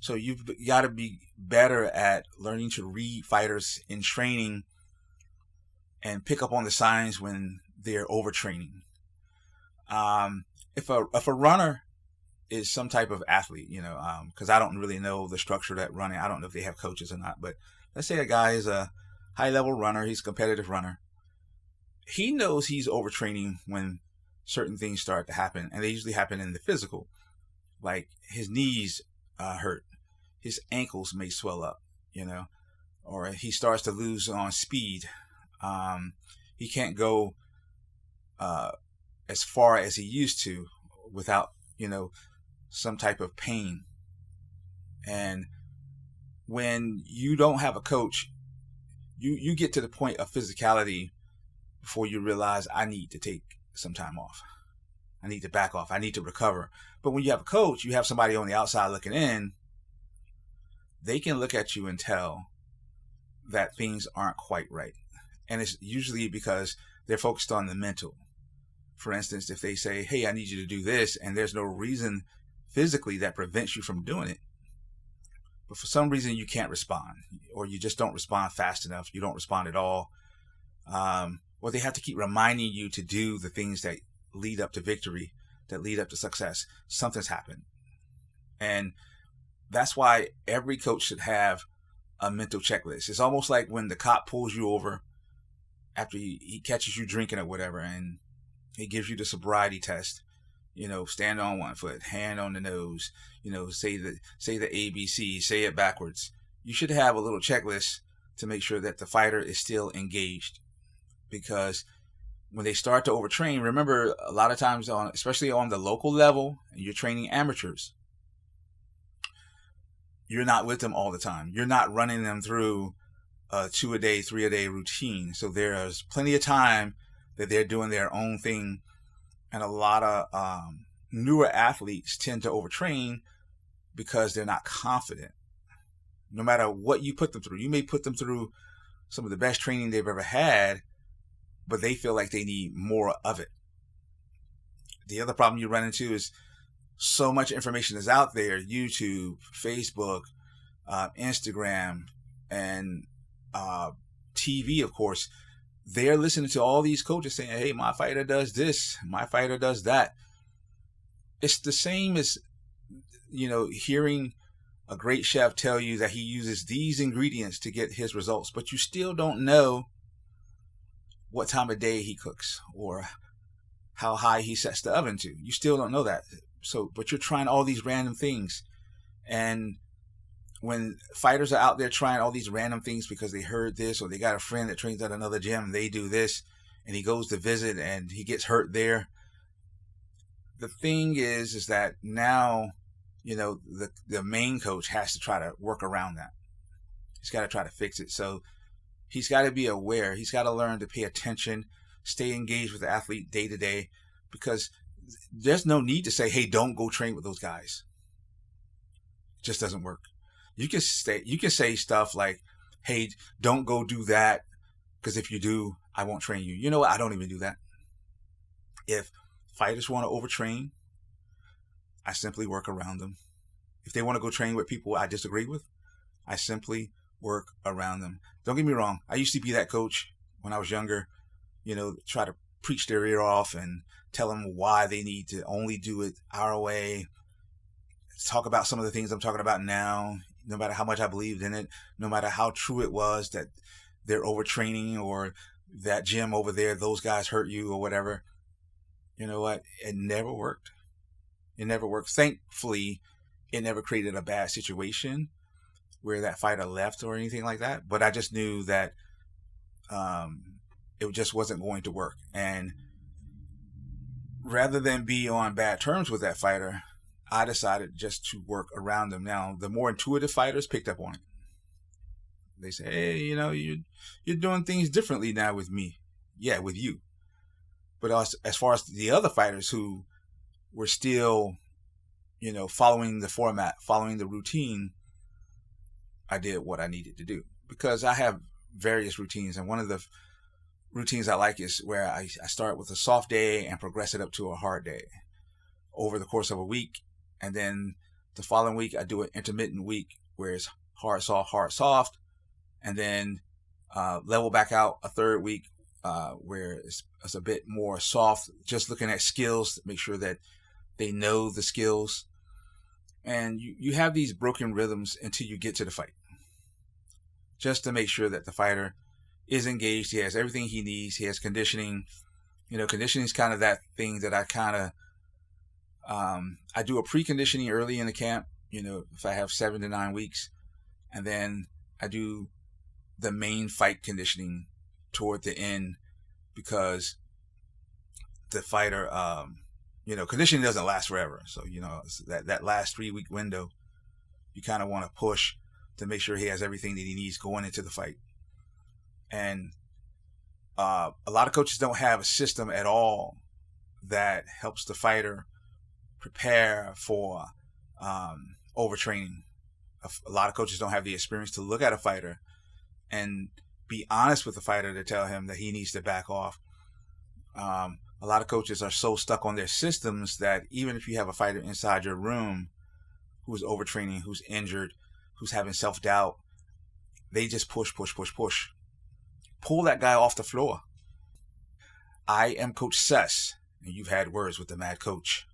So you've got to be better at learning to read fighters in training and pick up on the signs when they're overtraining. If a runner is some type of athlete, because I don't really know the structure of that running. I don't know if they have coaches or not, but let's say a guy is a high level runner. He's a competitive runner. He knows he's overtraining when certain things start to happen, and they usually happen in the physical. Like his knees hurt, his ankles may swell up, or he starts to lose on speed. He can't go as far as he used to without, some type of pain. And when you don't have a coach, you get to the point of physicality before you realize I need to take some time off. I need to back off. I need to recover. But when you have a coach, you have somebody on the outside looking in, they can look at you and tell that things aren't quite right. And it's usually because they're focused on the mental. For instance, if they say, hey, I need you to do this, and there's no reason physically that prevents you from doing it, but for some reason you can't respond, or you just don't respond fast enough, you don't respond at all, or they have to keep reminding you to do the things that lead up to victory, that lead up to success, something's happened. And that's why every coach should have a mental checklist. It's almost like when the cop pulls you over after he catches you drinking or whatever, and he gives you the sobriety test. Stand on one foot, hand on the nose, say the ABC, say it backwards. You should have a little checklist to make sure that the fighter is still engaged. Because when they start to overtrain, remember, a lot of times, especially on the local level, and you're training amateurs, you're not with them all the time. You're not running them through a 2-a-day, 3-a-day routine. So there's plenty of time that they're doing their own thing. And a lot of newer athletes tend to overtrain because they're not confident. No matter what you put them through, you may put them through some of the best training they've ever had, but they feel like they need more of it. The other problem you run into is so much information is out there: YouTube, Facebook, Instagram, and TV, of course. They're listening to all these coaches saying, hey, my fighter does this, my fighter does that. It's the same as, hearing a great chef tell you that he uses these ingredients to get his results, but you still don't know what time of day he cooks or how high he sets the oven to. You still don't know that. But you're trying all these random things. And when fighters are out there trying all these random things because they heard this, or they got a friend that trains at another gym, they do this, and he goes to visit and he gets hurt there. The thing is that now, the main coach has to try to work around that. He's got to try to fix it. So he's got to be aware. He's got to learn to pay attention, stay engaged with the athlete day to day, because there's no need to say, hey, don't go train with those guys. It just doesn't work. You can say stuff like, hey, don't go do that, because if you do, I won't train you. You know what? I don't even do that. If fighters want to overtrain, I simply work around them. If they want to go train with people I disagree with, I simply work around them. Don't get me wrong. I used to be that coach when I was younger, try to preach their ear off and tell them why they need to only do it our way. Talk about some of the things I'm talking about now, no matter how much I believed in it, no matter how true it was that they're overtraining, or that gym over there, those guys hurt you, or whatever. You know what? It never worked. It never worked. Thankfully, it never created a bad situation where that fighter left or anything like that. But I just knew that it just wasn't going to work. And rather than be on bad terms with that fighter, I decided just to work around them. Now, the more intuitive fighters picked up on it. They say, hey, you're doing things differently now with me. Yeah, with you. But as far as the other fighters who were still, following the format, following the routine, I did what I needed to do. Because I have various routines. And one of the routines I like is where I start with a soft day and progress it up to a hard day over the course of a week. And then The following week, I do an intermittent week where it's hard, soft, and then level back out a third week where it's a bit more soft, just looking at skills to make sure that they know the skills. And you have these broken rhythms until you get to the fight, just to make sure that the fighter is engaged. He has everything he needs. He has conditioning. Conditioning is kind of that thing that I kind of, I do a preconditioning early in the camp, if I have 7 to 9 weeks. And then I do the main fight conditioning toward the end, because the fighter, conditioning doesn't last forever. So, that last 3-week window, you kind of want to push to make sure he has everything that he needs going into the fight. And a lot of coaches don't have a system at all that helps the fighter prepare for overtraining. A lot of coaches don't have the experience to look at a fighter and be honest with the fighter to tell him that he needs to back off. A lot of coaches are so stuck on their systems that even if you have a fighter inside your room who's overtraining, who's injured, who's having self-doubt, they just push. Pull that guy off the floor. I am Coach Sess, and you've had words with the Mad Coach.